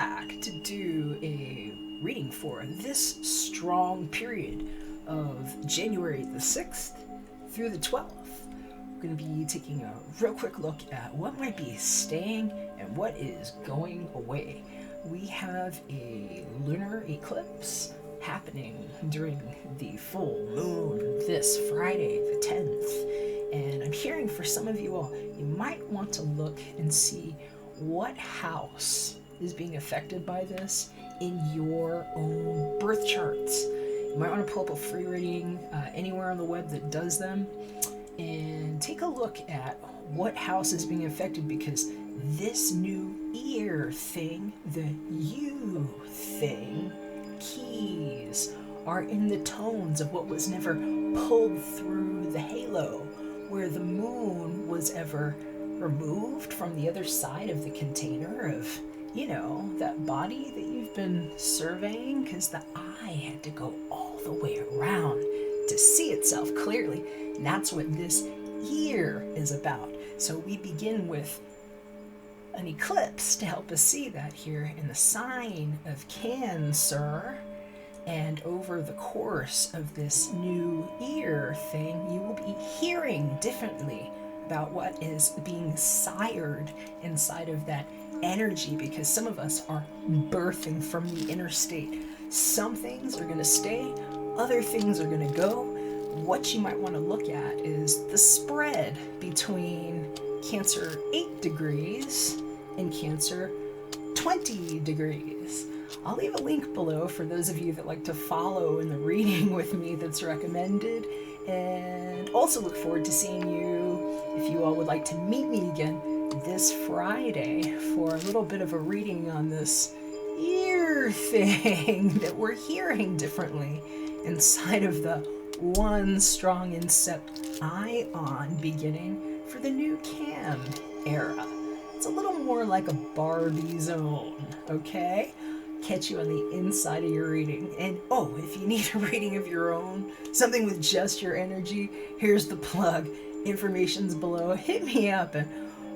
back to do a reading for this strong period of January the 6th through the 12th. We're going to be taking a real quick look at what might be staying and what is going away. We have a lunar eclipse happening during the full moon this Friday the 10th. And I'm hearing for some of you all, you might want to look and see what house is being affected by this in your own birth charts. You might want to pull up a free reading anywhere on the web that does them and take a look at what house is being affected, because this new ear thing, the you thing, keys are in the tones of what was never pulled through the halo, where the moon was ever removed from the other side of the container of, that body that you've been surveying, because the eye had to go all the way around to see itself clearly. And that's what this year is about. So we begin with an eclipse to help us see that here in the sign of Cancer. And over the course of this new ear thing, you will be hearing differently about what is being sired inside of that energy, because some of us are birthing from the inner state. Some things are going to stay, other things are going to go. What you might want to look at is the spread between Cancer 8 degrees and Cancer 20 degrees. I'll leave a link below for those of you that like to follow in the reading with me that's recommended, and also look forward to seeing you if you all would like to meet me again this Friday for a little bit of a reading on this ear thing that we're hearing differently inside of the one strong incept ion beginning for the new Cam era. It's a little more like a Barbie zone, okay? Catch you on the inside of your reading. And if you need a reading of your own, something with just your energy, here's the plug. Information's below. Hit me up and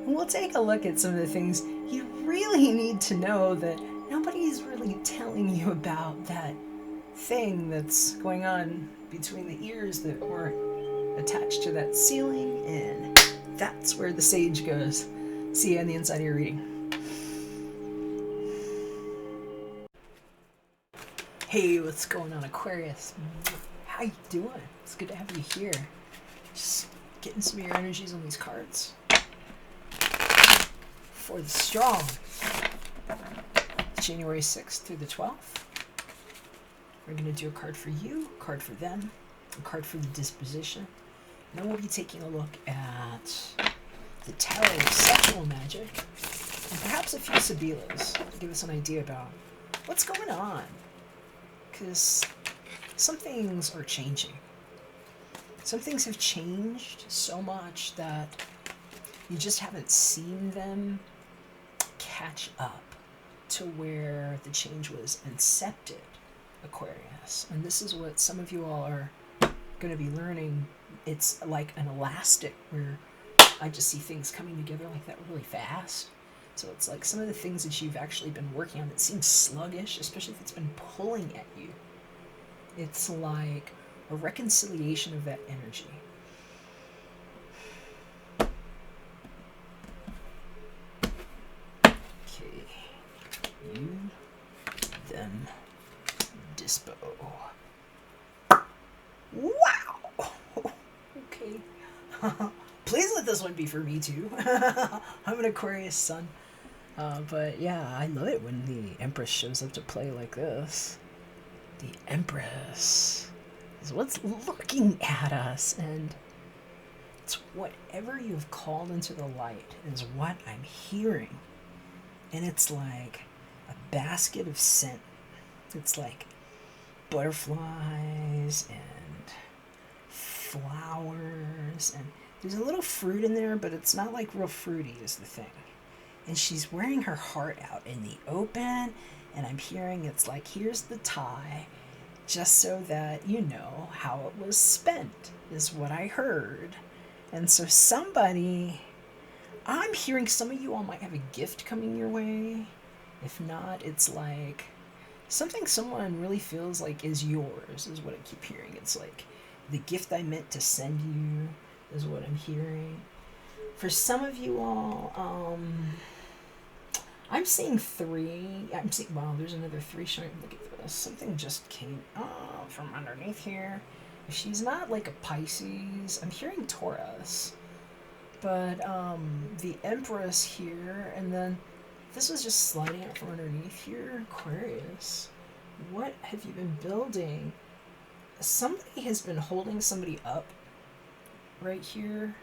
we'll take a look at some of the things you really need to know that nobody's really telling you about, that thing that's going on between the ears that weren't attached to that ceiling, and that's where the sage goes. See you on the inside of your reading. Hey, what's going on, Aquarius? How you doing? It's good to have you here. Just getting some of your energies on these cards. For the strong, January 6th through the 12th. We're going to do a card for you, a card for them, a card for the disposition. And then we'll be taking a look at the tarot of sexual magic, and perhaps a few Sibilas to give us an idea about what's going on. Because some things are changing. Some things have changed so much that you just haven't seen them catch up to where the change was incepted, Aquarius. And this is what some of you all are going to be learning. It's like an elastic where I just see things coming together like that really fast. So it's like some of the things that you've actually been working on that seem sluggish, especially if it's been pulling at you. It's like a reconciliation of that energy. Okay. You, them, dispo. Wow! Okay. Please let this one be for me too. I'm an Aquarius sun. But yeah, I love it when the Empress shows up to play like this. The Empress is what's looking at us, and it's whatever you've called into the light is what I'm hearing. And it's like a basket of scent. It's like butterflies and flowers, and there's a little fruit in there, but it's not like real fruity is the thing. And she's wearing her heart out in the open, and I'm hearing it's like, here's the tie, just so that you know how it was spent, is what I heard. And so I'm hearing some of you all might have a gift coming your way, If not, it's like something someone really feels like is yours, is what I keep hearing. It's like the gift I meant to send you is what I'm hearing. For some of you all, I'm seeing three. I'm seeing, wow, there's another three showing. Look at this. Something just came up from underneath here. If she's not like a Pisces, I'm hearing Taurus. But the Empress here, and then this was just sliding out from underneath here. Aquarius. What have you been building? Somebody has been holding somebody up right here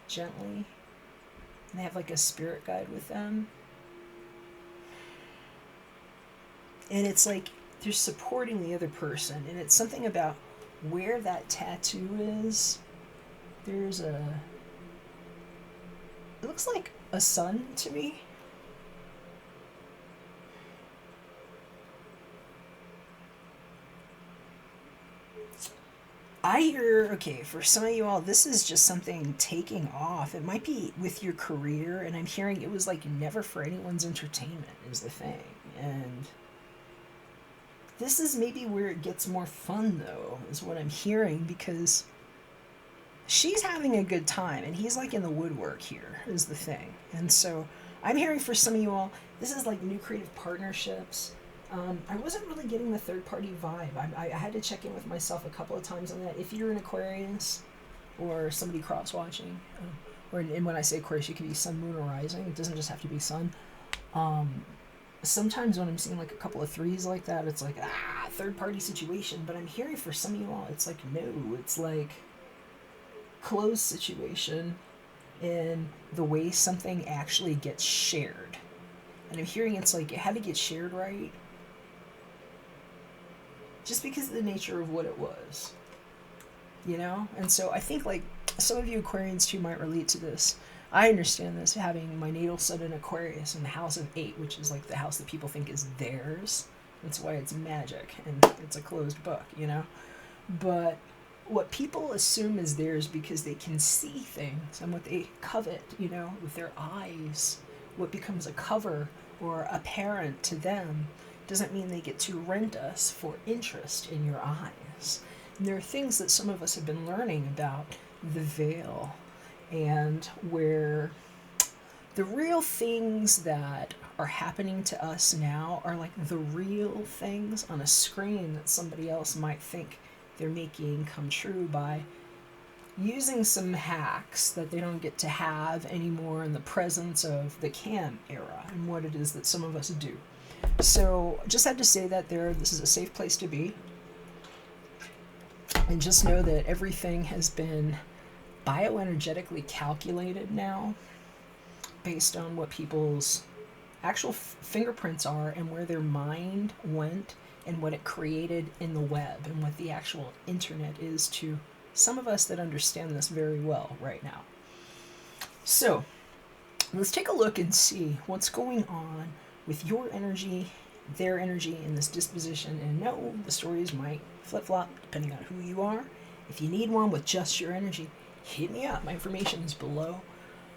gently. And they have like a spirit guide with them. And it's like they're supporting the other person. And it's something about where that tattoo is. There's a... It looks like a sun to me. I hear, okay, for some of you all, this is just something taking off. It might be with your career, and I'm hearing it was like never for anyone's entertainment is the thing. And this is maybe where it gets more fun, though, is what I'm hearing, because she's having a good time, and he's like in the woodwork here, is the thing. And so I'm hearing for some of you all, this is like new creative partnerships. I wasn't really getting the third-party vibe. I had to check in with myself a couple of times on that. If you're an Aquarius or somebody cross-watching, and when I say Aquarius, you can be sun, moon, or rising. It doesn't just have to be sun. Sometimes when I'm seeing like a couple of threes like that, it's like, third-party situation. But I'm hearing for some of you all, it's like, no, it's like closed situation in the way something actually gets shared. And I'm hearing it's like it had to get shared right just because of the nature of what it was, you know? And so I think like some of you Aquarians too might relate to this. I understand this, having my natal sun in Aquarius in the house of 8, which is like the house that people think is theirs. That's why it's magic and it's a closed book, you know? But what people assume is theirs because they can see things and what they covet, you know, with their eyes, what becomes a cover or apparent to them doesn't mean they get to rent us for interest in your eyes. And there are things that some of us have been learning about the veil, and where the real things that are happening to us now are like the real things on a screen that somebody else might think they're making come true by using some hacks that they don't get to have anymore in the presence of the cam era and what it is that some of us do. So just had to say that this is a safe place to be. And just know that everything has been bioenergetically calculated now based on what people's actual fingerprints are and where their mind went and what it created in the web and what the actual internet is to some of us that understand this very well right now. So let's take a look and see what's going on with your energy, their energy in this disposition. And no, the stories might flip-flop depending on who you are. If you need one with just your energy, hit me up. My information is below.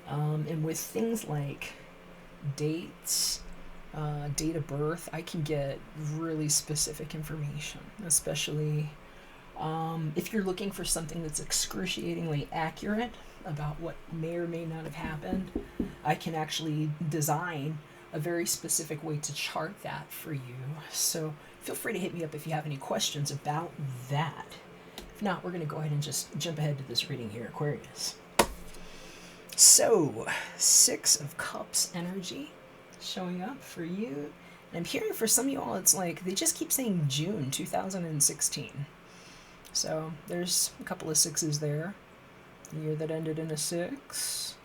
And with things like dates, date of birth, I can get really specific information, especially if you're looking for something that's excruciatingly accurate about what may or may not have happened. I can actually design a very specific way to chart that for you. So feel free to hit me up if you have any questions about that. If not, we're going to go ahead and just jump ahead to this reading here, Aquarius. So, 6 of Cups energy showing up for you. And I'm hearing for some of you all, it's like they just keep saying June 2016. So there's a couple of 6s there. The year that ended in a 6.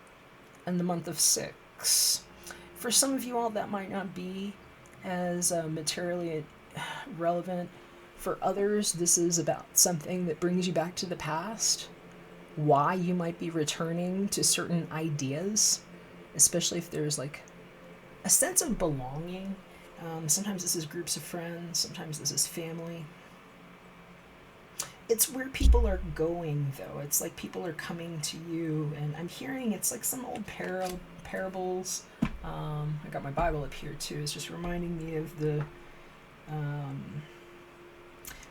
And the month of 6. For some of you all, that might not be as materially relevant. For others, this is about something that brings you back to the past. Why you might be returning to certain ideas, especially if there's like a sense of belonging. Sometimes this is groups of friends, sometimes this is family. It's where people are going, though. It's like people are coming to you, and I'm hearing it's like some old parables I got my Bible up here too. It's just reminding me of the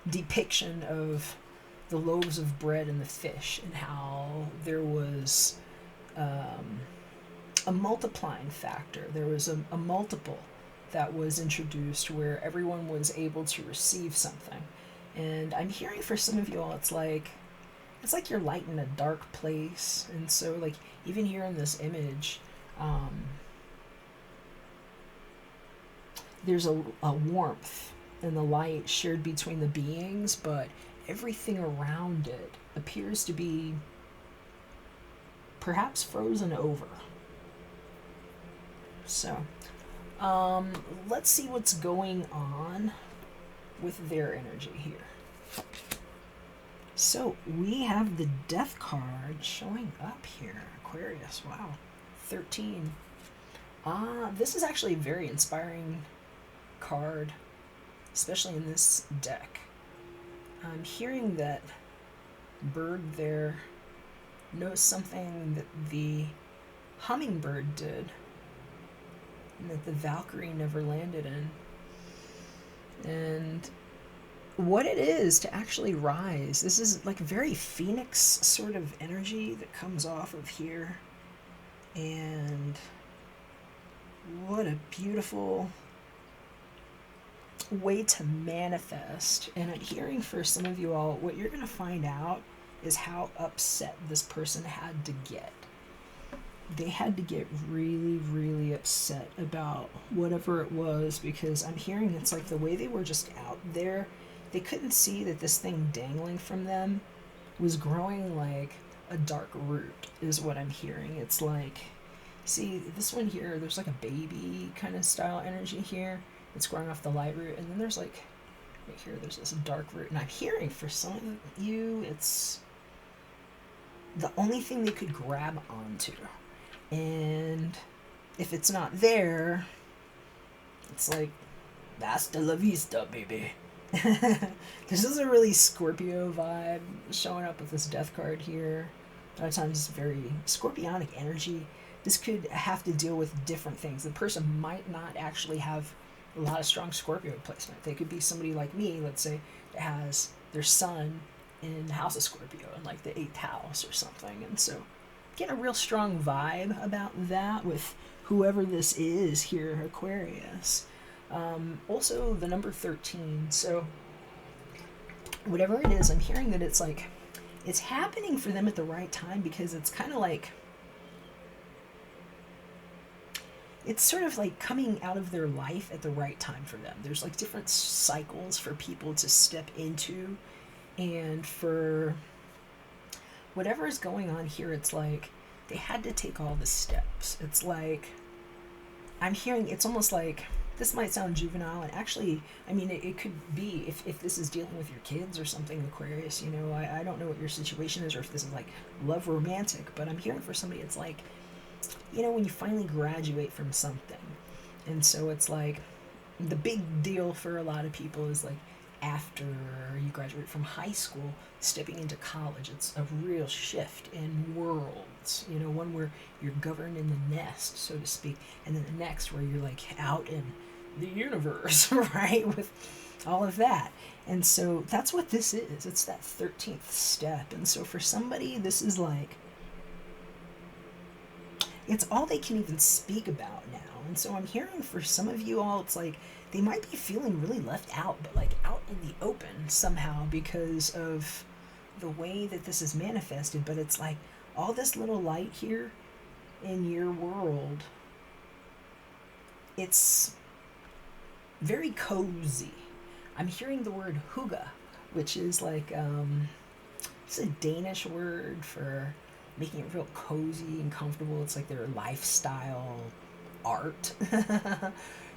depiction of the loaves of bread and the fish, and how there was a multiplying factor. There was a multiple that was introduced where everyone was able to receive something. And I'm hearing for some of you all, it's like you're light in a dark place. And so, like, even here in this image, there's a warmth and the light shared between the beings, but everything around it appears to be perhaps frozen over. So, let's see what's going on with their energy here. So, we have the Death card showing up here. Aquarius, wow. 13. This is actually a very inspiring card, especially in this deck. I'm hearing that bird there knows something that the hummingbird did, and that the Valkyrie never landed in. And what it is to actually rise, this is like a very phoenix sort of energy that comes off of here. And what a beautiful way to manifest. And I'm hearing for some of you all, what you're going to find out is how upset this person had to get. They had to get really, really upset about whatever it was, because I'm hearing it's like the way they were just out there, they couldn't see that this thing dangling from them was growing like a dark root, is what I'm hearing. It's like, see, this one here, there's like a baby kind of style energy here. It's growing off the light root, and then there's like, right here, there's this dark root. And I'm hearing for some of you, it's the only thing they could grab onto. And if it's not there, it's like, hasta la vista, baby. This is a really Scorpio vibe showing up with this Death card here. A lot of times it's very scorpionic energy. This could have to deal with different things. The person might not actually have a lot of strong Scorpio placement. They could be somebody like me, let's say, that has their sun in House of Scorpio in like the 8th house or something. And so get a real strong vibe about that with whoever this is here, Aquarius. Also the number 13. So whatever it is, I'm hearing that it's like, it's happening for them at the right time, because it's kind of like, it's sort of like coming out of their life at the right time for them. There's like different cycles for people to step into, and for whatever is going on here, it's like they had to take all the steps. It's like, I'm hearing, it's almost like, this might sound juvenile, and actually, I mean, it could be, if this is dealing with your kids or something, Aquarius, you know, I don't know what your situation is, or if this is like love romantic, but I'm hearing for somebody, it's like, you know, when you finally graduate from something. And so it's like, the big deal for a lot of people is like, after you graduate from high school, stepping into college, it's a real shift in worlds, you know, one where you're governed in the nest, so to speak, and then the next where you're like out in the universe, right, with all of that. And so that's what this is. It's that 13th step. And so for somebody, this is like, it's all they can even speak about now. And so I'm hearing for some of you all, it's like they might be feeling really left out, but like out in the open somehow because of the way that this is manifested. But it's like all this little light here in your world, it's very cozy. I'm hearing the word hygge, which is like, it's a Danish word for making it real cozy and comfortable. It's like their lifestyle art.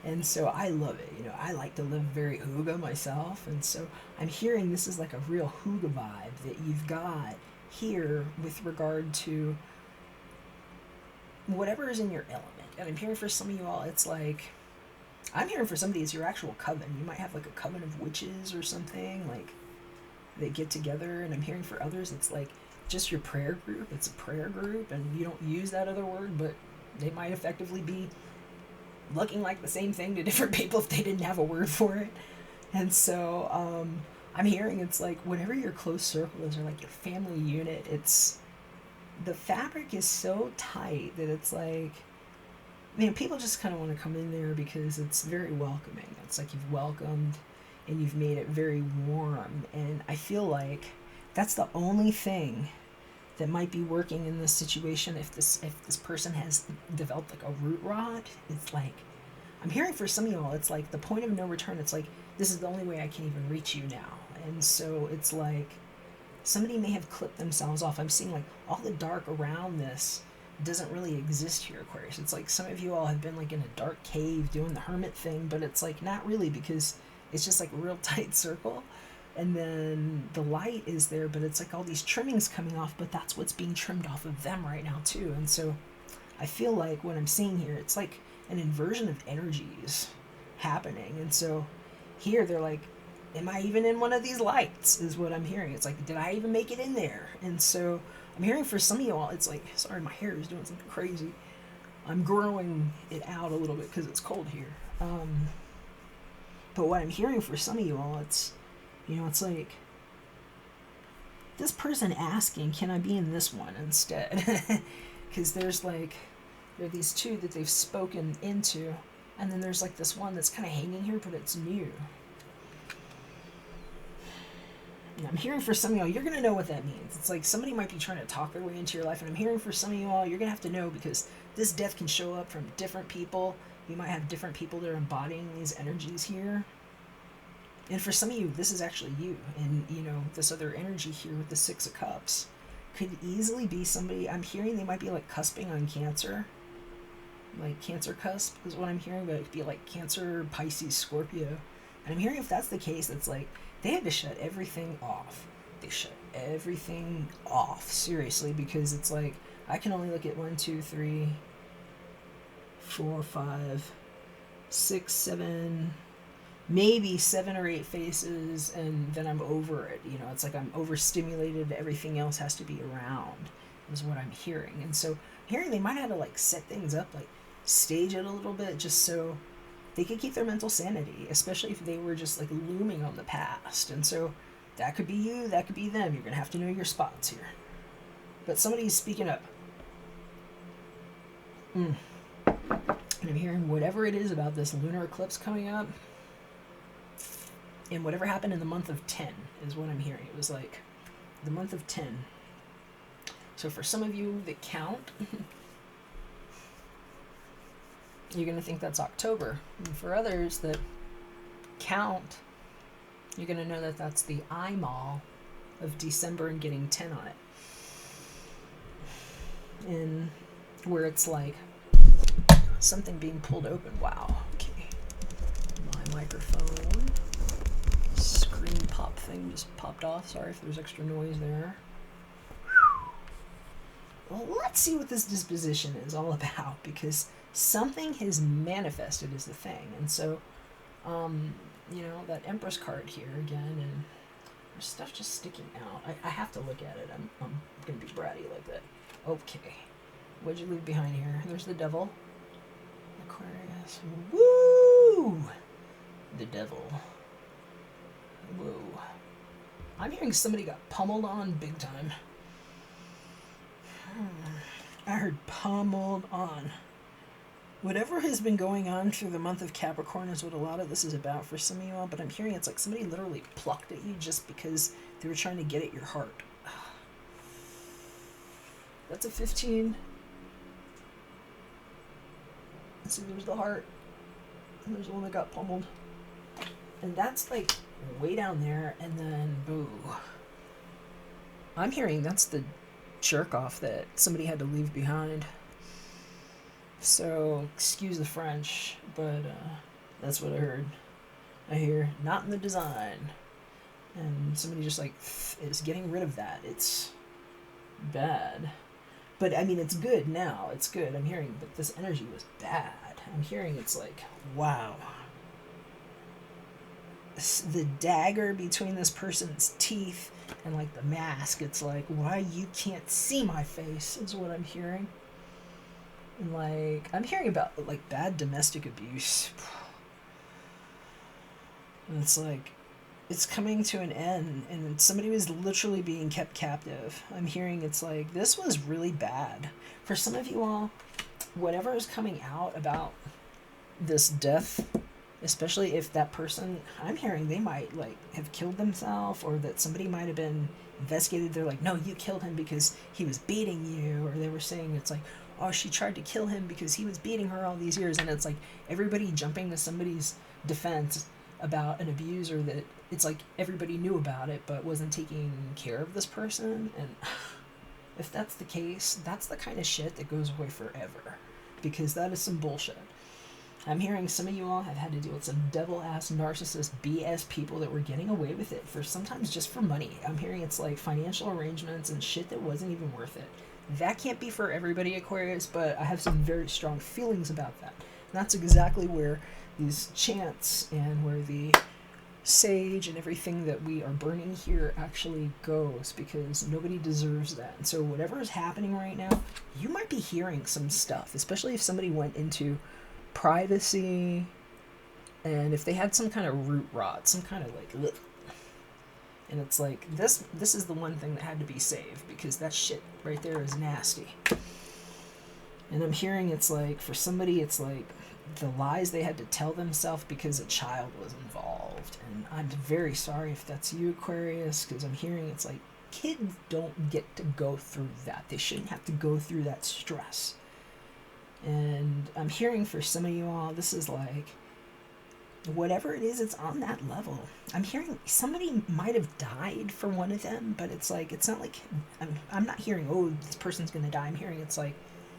And so I love it. You know, I like to live very hygge myself. And so I'm hearing this is like a real hygge vibe that you've got here with regard to whatever is in your element. And I'm hearing for some of you all, it's like, I'm hearing for somebody it's your actual coven. You might have like a coven of witches or something, like they get together. And I'm hearing for others, it's like just your prayer group. It's a prayer group, and you don't use that other word, but they might effectively be looking like the same thing to different people if they didn't have a word for it. And so I'm hearing it's like whatever your close circle is, or like your family unit, it's the fabric is so tight that it's like, man, people just kind of want to come in there because it's very welcoming. It's like you've welcomed and you've made it very warm. And I feel like that's the only thing that might be working in this situation. If this person has developed like a root rot, it's like, I'm hearing for some of y'all, it's like the point of no return. It's like, this is the only way I can even reach you now. And so it's like somebody may have clipped themselves off. I'm seeing like all the dark around this doesn't really exist here, Aquarius. It's like some of you all have been like in a dark cave doing the hermit thing, but it's like not really, because it's just like a real tight circle. And then the light is there, but it's like all these trimmings coming off, but that's what's being trimmed off of them right now too. And so I feel like what I'm seeing here, it's like an inversion of energies happening. And so here they're like, am I even in one of these lights, is what I'm hearing. It's like, did I even make it in there? And so I'm hearing for some of you all, it's like, sorry, my hair is doing something crazy. I'm growing it out a little bit because it's cold here. But what I'm hearing for some of you all, it's, you know, it's like this person asking, can I be in this one instead? Because there's like, there are these two that they've spoken into, and then there's like this one that's kind of hanging here, but it's new. And I'm hearing for some of y'all, you're going to know what that means. It's like somebody might be trying to talk their way into your life, and I'm hearing for some of you all, you're going to have to know, because this death can show up from different people. You might have different people that are embodying these energies here. And for some of you, this is actually you. And, you know, this other energy here with the Six of Cups could easily be somebody, I'm hearing they might be like cusping on Cancer. Like Cancer cusp is what I'm hearing, but it could be like Cancer, Pisces, Scorpio. And I'm hearing if that's the case, it's like they had to shut everything off. They shut everything off, seriously, because it's like I can only look at 1, 2, 3, 4, 5, 6, 7, maybe 7 or 8 faces, and then I'm over it. You know, it's like I'm overstimulated. Everything else has to be around, is what I'm hearing. And so hearing they might have to like set things up, like stage it a little bit, just so they could keep their mental sanity, especially if they were just like looming on the past. And so that could be you, that could be them. You're gonna have to know your spots here. But somebody's speaking up. And I'm hearing whatever it is about this lunar eclipse coming up, and whatever happened in the month of 10 is what I'm hearing. It was like the month of 10. So for some of you that count, you're going to think that's October. And for others that count, you're going to know that that's the eyeball of December and getting 10 on it. And where it's like something being pulled open. Wow. Okay. My microphone screen pop thing just popped off. Sorry if there's extra noise there. Well, let's see what this disposition is all about, because something has manifested is the thing. And so, you know, that Empress card here again, and there's stuff just sticking out. I have to look at it. I'm going to be bratty like that. Okay. What'd you leave behind here? There's the Devil. Aquarius. Woo! The Devil. Whoa. I'm hearing somebody got pummeled on big time. I heard pummeled on. Whatever has been going on through the month of Capricorn is what a lot of this is about for some of you all, but I'm hearing it's like somebody literally plucked at you just because they were trying to get at your heart. That's a 15. So there's the heart. And there's the one that got pummeled. And that's like way down there, and then boo. I'm hearing that's the jerk off that somebody had to leave behind. So excuse the French, but that's what I heard. I hear not in the design, and somebody just like is getting rid of that. It's bad, but I mean it's good now. It's good. I'm hearing, but this energy was bad. I'm hearing it's like, wow. The dagger between this person's teeth and like the mask, it's like, why you can't see my face is what I'm hearing. And like, I'm hearing about like bad domestic abuse. And it's like, it's coming to an end, and somebody was literally being kept captive. I'm hearing it's like, this was really bad. For some of you all, whatever is coming out about this death, especially if that person, I'm hearing they might like have killed themselves, or that somebody might have been investigated. They're like, no, you killed him because he was beating you. Or they were saying it's like, oh, she tried to kill him because he was beating her all these years. And it's like everybody jumping to somebody's defense about an abuser that it's like everybody knew about it but wasn't taking care of this person. And if that's the case, that's the kind of shit that goes away forever, because that is some bullshit. I'm hearing some of you all have had to deal with some devil-ass narcissist BS people that were getting away with it for sometimes just for money. I'm hearing it's like financial arrangements and shit that wasn't even worth it. That can't be for everybody, Aquarius, but I have some very strong feelings about that. And that's exactly where these chants and where the sage and everything that we are burning here actually goes, because nobody deserves that. And so whatever is happening right now, you might be hearing some stuff, especially if somebody went into privacy, and if they had some kind of root rot, some kind of like, and it's like this is the one thing that had to be saved, because that shit right there is nasty. And I'm hearing it's like for somebody, it's like the lies they had to tell themselves because a child was involved. And I'm very sorry if that's you, Aquarius, because I'm hearing it's like kids don't get to go through that. They shouldn't have to go through that stress. And I'm hearing for some of you all, this is like, whatever it is, it's on that level. I'm hearing somebody might have died for one of them, but it's like, it's not like, I'm not hearing, oh, this person's going to die. I'm hearing it's like,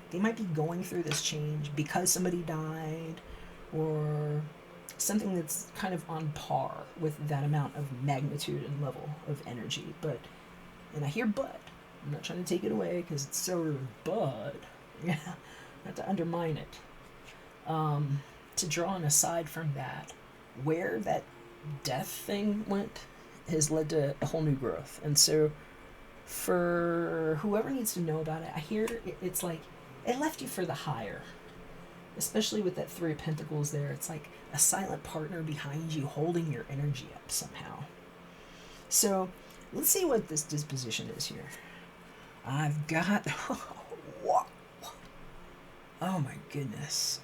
they might be going through this change because somebody died, or something that's kind of on par with that amount of magnitude and level of energy. But, and I hear but, I'm not trying to take it away because it's so rude, but, yeah. Not to undermine it, to draw an aside from that, where that death thing went has led to a whole new growth. And so for whoever needs to know about it, I hear it's like it left you for the higher, especially with that Three of Pentacles there. It's like a silent partner behind you holding your energy up somehow. So let's see what this disposition is here. I've got oh my goodness.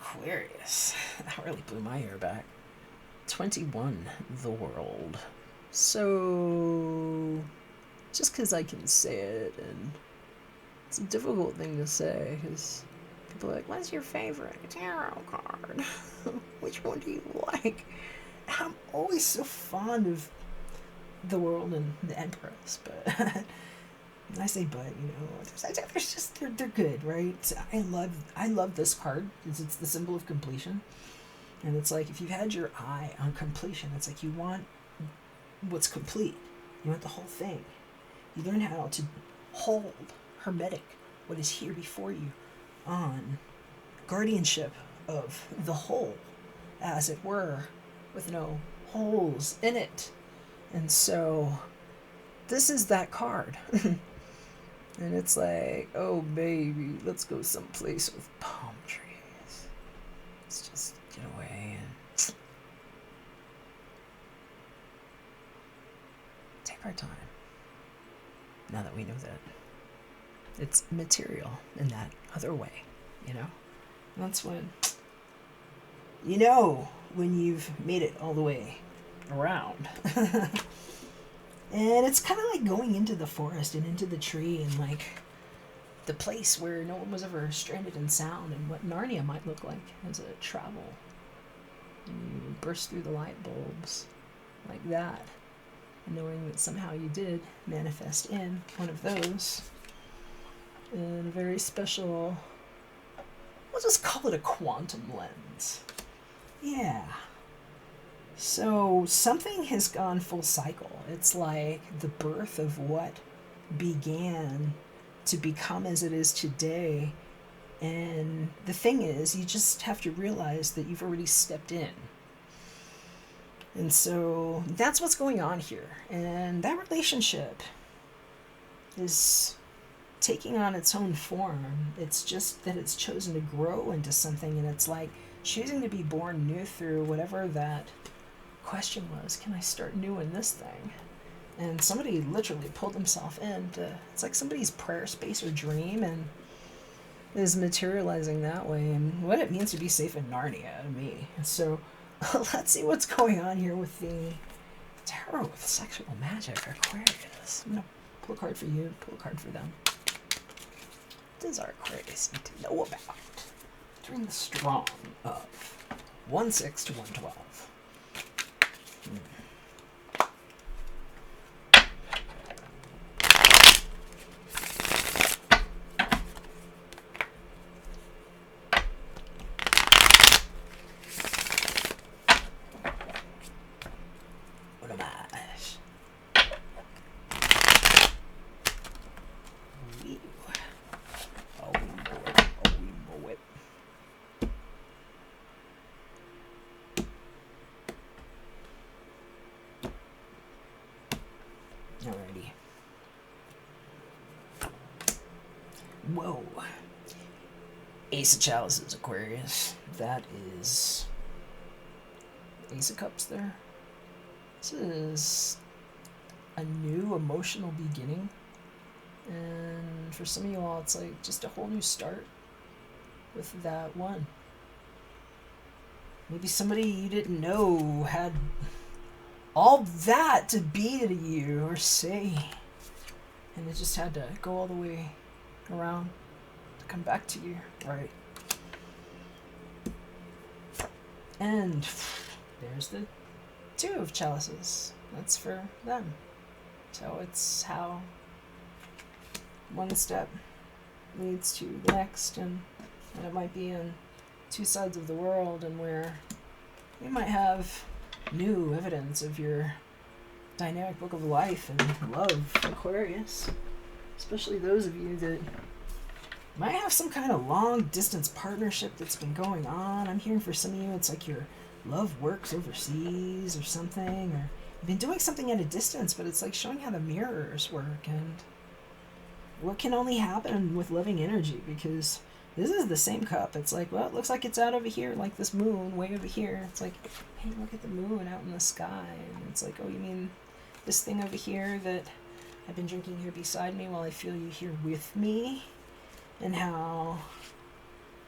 Aquarius. That really blew my ear back. 21, the world. So, just because I can say it, and it's a difficult thing to say, because people are like, what's your favorite tarot card? Which one do you like? I'm always so fond of the world and the Empress, but... I say but, you know, there's just, they're good, right? I love this card because it's the symbol of completion. And it's like, if you've had your eye on completion, it's like you want what's complete. You want the whole thing. You learn how to hold hermetic what is here before you on guardianship of the whole, as it were, with no holes in it. And so this is that card. And it's like, oh baby, let's go someplace with palm trees. Let's just get away and take our time. Now that we know that it's material in that other way, you know? And that's when, you know, when you've made it all the way around. And it's kind of like going into the forest and into the tree and like the place where no one was ever stranded in sound, and what Narnia might look like as a travel. And you burst through the light bulbs like that, and knowing that somehow you did manifest in one of those in a very special, we'll just call it a quantum lens. Yeah. So something has gone full cycle. It's like the birth of what began to become as it is today. And the thing is, you just have to realize that you've already stepped in. And so that's what's going on here. And that relationship is taking on its own form. It's just that it's chosen to grow into something, and it's like choosing to be born new through whatever that question was. Can I start new in this thing? And somebody literally pulled himself into, it's like somebody's prayer space or dream, and is materializing that way, and what it means to be safe in Narnia to me. So let's see what's going on here with the tarot with sexual magic, Aquarius. I'm gonna pull a card for you, pull a card for them. What does our Aquarius need to know about during the strong of 1/6 to 1/12? Alrighty. Whoa. Ace of Chalices, Aquarius. That is Ace of Cups there. This is a new emotional beginning. And for some of you all, it's like just a whole new start with that one. Maybe somebody you didn't know had all that to be to you or say, and it just had to go all the way around to come back to you, right? And there's the Two of Chalices. That's for them. So it's how one step leads to the next, and it might be in two sides of the world, and where you might have new evidence of your dynamic book of life and love, Aquarius. Especially those of you that might have some kind of long distance partnership that's been going on. I'm hearing for some of you it's like your love works overseas or something, or you've been doing something at a distance, but it's like showing how the mirrors work and what can only happen with loving energy, because this is the same cup. It's like, well, it looks like it's out over here, like this moon way over here. It's like, hey, look at the moon out in the sky. And it's like, oh, you mean this thing over here that I've been drinking here beside me while I feel you here with me? And how,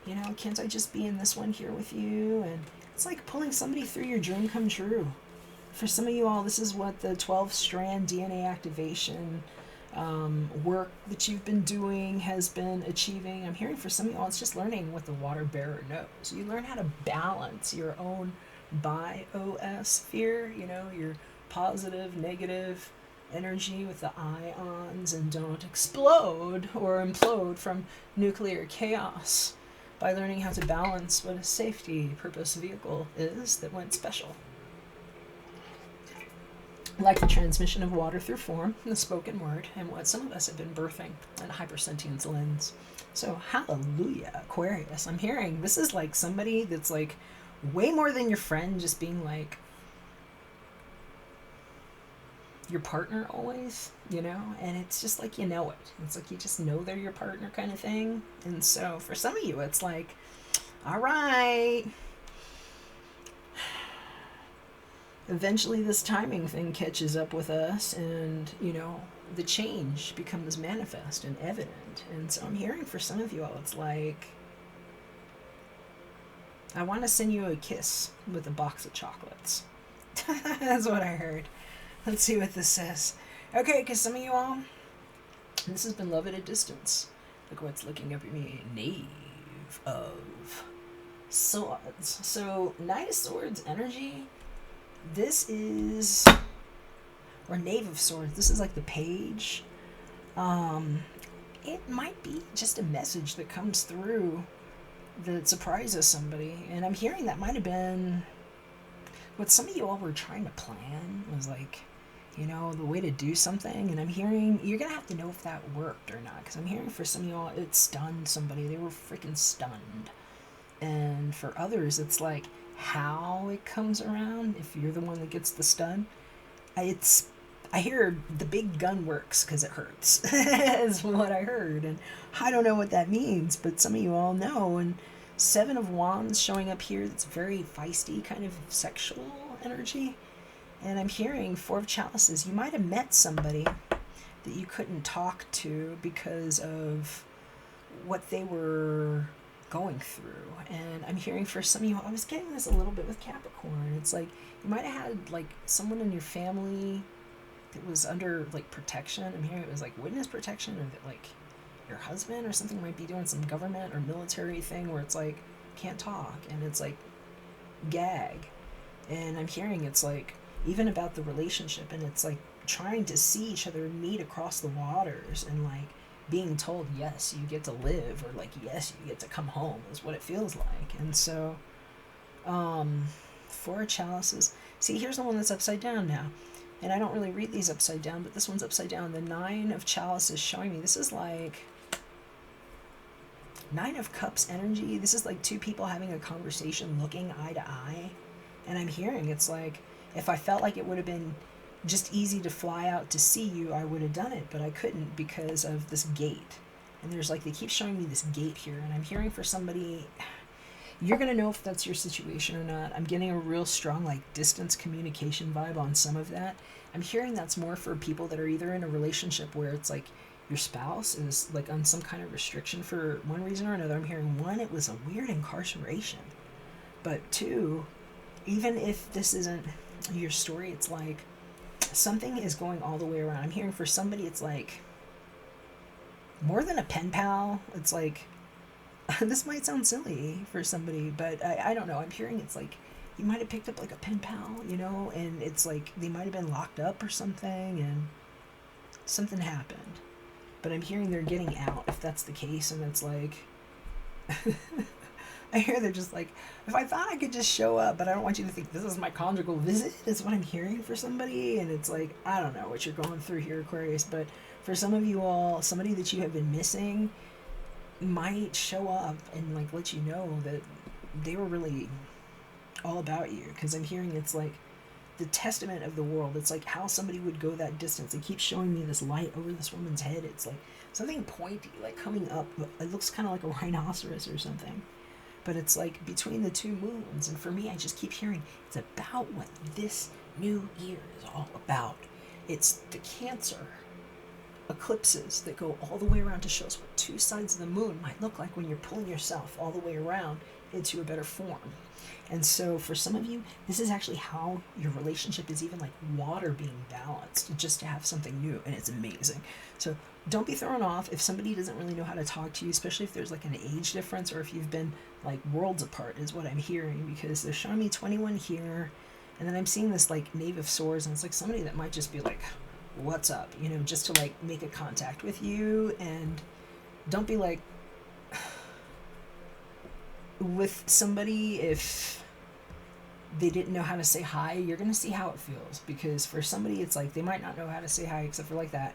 you know, can't I just be in this one here with you? And it's like pulling somebody through your dream come true. For some of you all, this is what the 12-strand DNA activation work that you've been doing has been achieving. I'm hearing for some of y'all, it's just learning what the water bearer knows. You learn how to balance your own biosphere, you know, your positive, negative energy with the ions, and don't explode or implode from nuclear chaos by learning how to balance what a safety purpose vehicle is that went special. Like the transmission of water through form, the spoken word, and what some of us have been birthing in a hypersentience lens. So, hallelujah, Aquarius. I'm hearing this is like somebody that's like way more than your friend, just being like your partner always, you know? And it's just like you know it. It's like you just know they're your partner kind of thing. And so, for some of you, it's like, all right, eventually this timing thing catches up with us, and, you know, the change becomes manifest and evident. And so I'm hearing for some of you all, it's like, I want to send you a kiss with a box of chocolates. That's what I heard. Let's see what this says. Okay, because some of you all, this has been love at a distance. Look what's looking up at me. Knave of Swords. So, Knight of Swords energy. This is, or Knave of Swords, this is like the page. It might be just a message that comes through that surprises somebody. And I'm hearing that might have been what some of you all were trying to plan, was like, you know, the way to do something. And I'm hearing, you're going to have to know if that worked or not. Because I'm hearing for some of you all, it stunned somebody. They were freaking stunned. And for others, it's like, how it comes around, if you're the one that gets the stun, I I hear the big gun works because it hurts, is what I heard. And I don't know what that means, but some of you all know. And Seven of Wands showing up here, that's very feisty, kind of sexual energy. And I'm hearing Four of Chalices. You might have met somebody that you couldn't talk to because of what they were going through. And I'm hearing for some of you, I was getting this a little bit with Capricorn. It's like you might have had like someone in your family that was under like protection. I'm hearing it was like witness protection, or that like your husband or something might be doing some government or military thing where it's like can't talk, and it's like gag. And I'm hearing it's like even about the relationship, and it's like trying to see each other meet across the waters, and like being told yes you get to live, or like yes you get to come home, is what it feels like. And so Four of Chalices, see, here's the one that's upside down now, and I don't really read these upside down, but this one's upside down. The Nine of Chalices showing me this is like Nine of Cups energy. This is like two people having a conversation, looking eye to eye. And I'm hearing it's like if I felt like it would have been just easy to fly out to see you, I would have done it, but I couldn't because of this gate. And there's like, they keep showing me this gate here, and I'm hearing for somebody, you're going to know if that's your situation or not. I'm getting a real strong like distance communication vibe on some of that. I'm hearing that's more for people that are either in a relationship where it's like your spouse is like on some kind of restriction for one reason or another. I'm hearing one, it was a weird incarceration. But two, even if this isn't your story, it's like something is going all the way around. I'm hearing for somebody it's like more than a pen pal. It's like this might sound silly for somebody, but I don't know. I'm hearing it's like you might have picked up like a pen pal, you know, and it's like they might have been locked up or something and something happened. But I'm hearing they're getting out, if that's the case, and it's like I hear they're just like, if I thought I could just show up, but I don't want you to think this is my conjugal visit, is what I'm hearing for somebody. And it's like, I don't know what you're going through here, Aquarius, but for some of you all, somebody that you have been missing might show up and like let you know that they were really all about you. Because I'm hearing it's like the testament of the world. It's like how somebody would go that distance. It keeps showing me this light over this woman's head. It's like something pointy, like coming up. It looks kind of like a rhinoceros or something. But it's like between the two moons. And for me, I just keep hearing it's about what this new year is all about. It's the Cancer eclipses that go all the way around to show us what two sides of the moon might look like when you're pulling yourself all the way around into a better form. And so for some of you, this is actually how your relationship is even like water being balanced, just to have something new, and it's amazing. So don't be thrown off if somebody doesn't really know how to talk to you, especially if there's like an age difference or if you've been like worlds apart, is what I'm hearing, because they're showing me 21 here, and then I'm seeing this like Knave of Swords, and it's like somebody that might just be like, what's up, you know, just to like make a contact with you. And don't be like with somebody if they didn't know how to say hi. You're gonna see how it feels, because for somebody it's like they might not know how to say hi except for like that,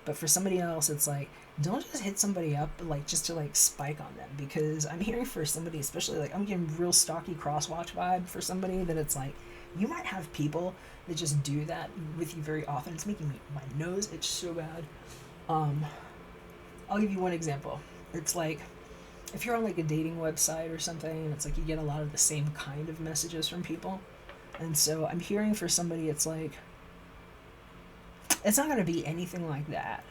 but for somebody else it's like don't just hit somebody up like just to like spike on them. Because I'm hearing for somebody, especially like I'm getting real stocky crosswatch vibe for somebody, that it's like you might have people that just do that with you very often. It's making my nose itch so bad. I'll give you one example. It's like if you're on like a dating website or something, and it's like you get a lot of the same kind of messages from people. And so I'm hearing for somebody it's like it's not going to be anything like that,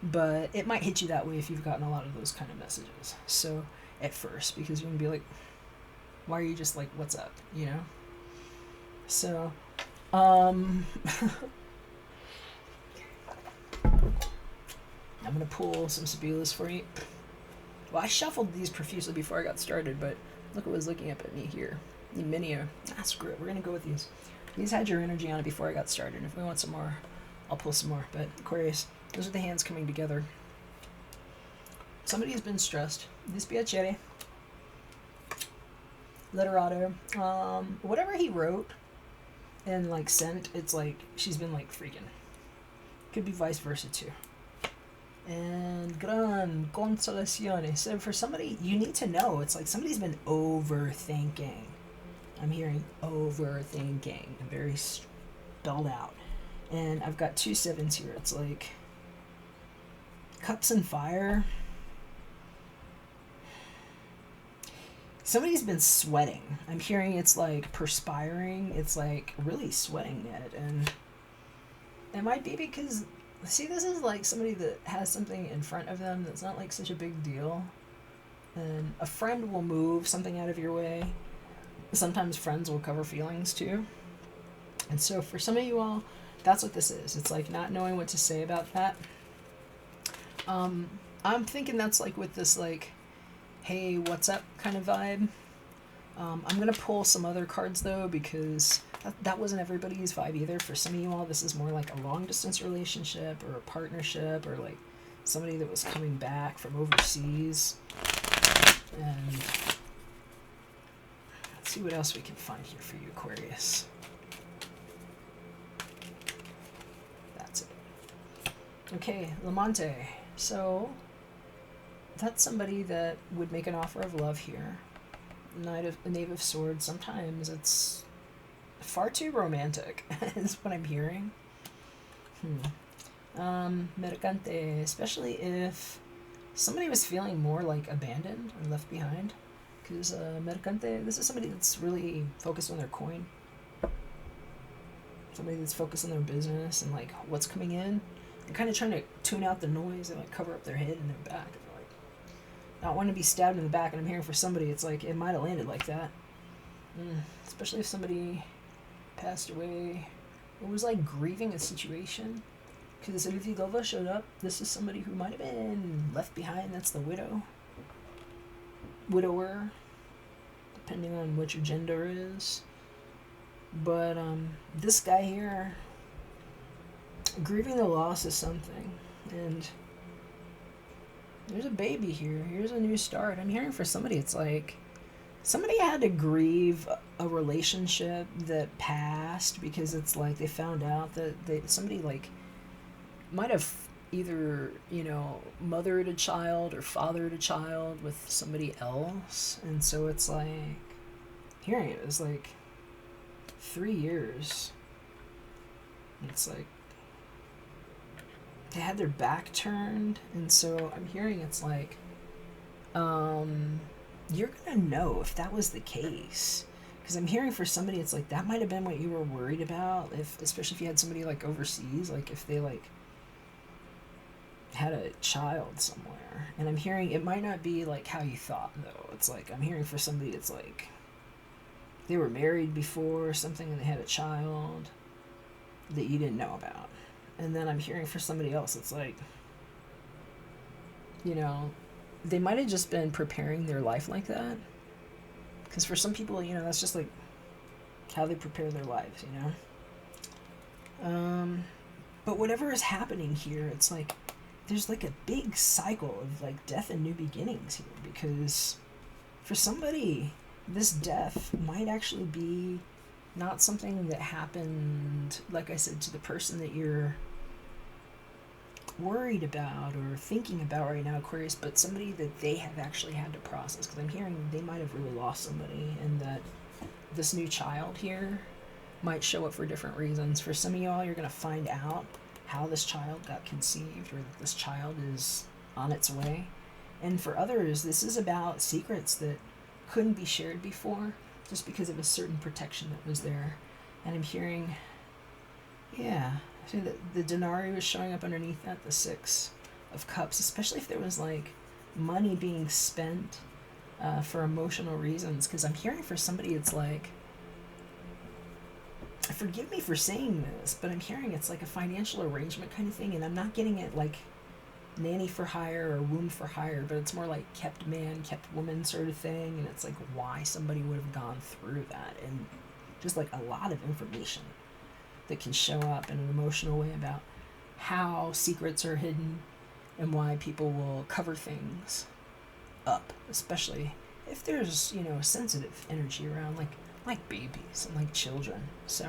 but it might hit you that way if you've gotten a lot of those kind of messages. So at first, because you're going to be like, why are you just like, what's up, you know? So I'm going to pull some Sibilas for you. Well, I shuffled these profusely before I got started, but look what was looking up at me here. Minio. Screw it. We're going to go with these. These had your energy on it before I got started. If we want some more, I'll pull some more. But Aquarius, those are the hands coming together. Somebody has been stressed. This piacere. Letterato. Whatever he wrote and like sent, it's like she's been like freaking. Could be vice versa too. And gran consolazione. So for somebody, you need to know, it's like somebody's been overthinking. I'm hearing overthinking, very spelled out. And I've got 2 sevens here. It's like cups and fire. Somebody's been sweating. I'm hearing it's like perspiring. It's like really sweating it. And it might be because, see, this is like somebody that has something in front of them that's not like such a big deal. And a friend will move something out of your way. Sometimes friends will cover feelings too. And so for some of you all, that's what this is. It's like not knowing what to say about that. I'm thinking that's like with this like, hey, what's up kind of vibe. I'm going to pull some other cards though, because that wasn't everybody's vibe either. For some of you all, this is more like a long distance relationship or a partnership or like somebody that was coming back from overseas. And let's see what else we can find here for you, Aquarius. That's it. Okay, Lamante. So that's somebody that would make an offer of love here. Knave of Swords. Sometimes it's far too romantic, is what I'm hearing. Mercante, especially if somebody was feeling more like abandoned and left behind. Because Mercante, this is somebody that's really focused on their coin. Somebody that's focused on their business and like what's coming in. They're kind of trying to tune out the noise and like cover up their head and their back. They're like not wanting to be stabbed in the back. And I'm hearing for somebody, it's like it might have landed like that. Especially if somebody passed away or was like grieving a situation. Because if the Lova showed up, this is somebody who might have been left behind. That's the widower, depending on what your gender is. But this guy here, grieving the loss of something, and there's a baby here. Here's a new start. I'm hearing for somebody, it's like somebody had to grieve a relationship that passed because it's like they found out that somebody like might have either, mothered a child or fathered a child with somebody else. And so it's like, hearing it was like 3 years. It's like they had their back turned. And so I'm hearing it's like, you're gonna know if that was the case. Because I'm hearing for somebody, it's like that might have been what you were worried about, especially if you had somebody like overseas, like if they like had a child somewhere. And I'm hearing it might not be like how you thought though. It's like I'm hearing for somebody, it's like they were married before or something and they had a child that you didn't know about. And then I'm hearing for somebody else, it's like, they might have just been preparing their life like that. Because for some people, that's just like how they prepare their lives, But whatever is happening here, it's like there's like a big cycle of like death and new beginnings here. Because for somebody, this death might actually be not something that happened, like I said, to the person that you're worried about or thinking about right now, Aquarius, but somebody that they have actually had to process. Because I'm hearing they might have really lost somebody, and that this new child here might show up for different reasons. For some of y'all, you're going to find out how this child got conceived, or that this child is on its way. And for others, this is about secrets that couldn't be shared before just because of a certain protection that was there. And I'm hearing, so the denari was showing up underneath that, the 6 of Cups, especially if there was like money being spent for emotional reasons. Because I'm hearing for somebody, it's like, forgive me for saying this, but I'm hearing it's like a financial arrangement kind of thing. And I'm not getting it like nanny for hire or womb for hire, but it's more like kept man, kept woman sort of thing. And it's like why somebody would have gone through that, and just like a lot of information that can show up in an emotional way about how secrets are hidden and why people will cover things up, especially if there's, sensitive energy around, like babies and like children. So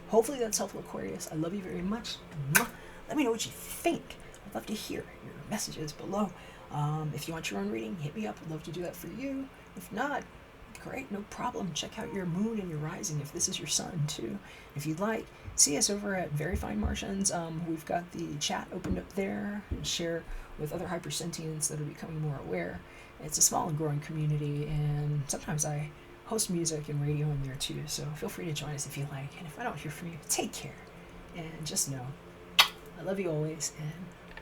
hopefully that's helpful, Aquarius. I love you very much. Let me know what you think. I'd love to hear your messages below. If you want your own reading, hit me up. I'd love to do that for you. If not, Great, no problem. Check out your moon and your rising if this is your sun too. If you'd like, see us over at Very Fine Martians. We've got the chat opened up there and share with other hypersentients that are becoming more aware. It's a small and growing community, and sometimes I host music and radio in there too, so feel free to join us if you like. And if I don't hear from you, take care. And just know, I love you always, and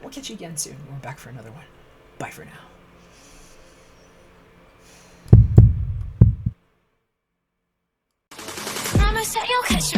we'll catch you again soon. We're back for another one. Bye for now. Promise that you'll catch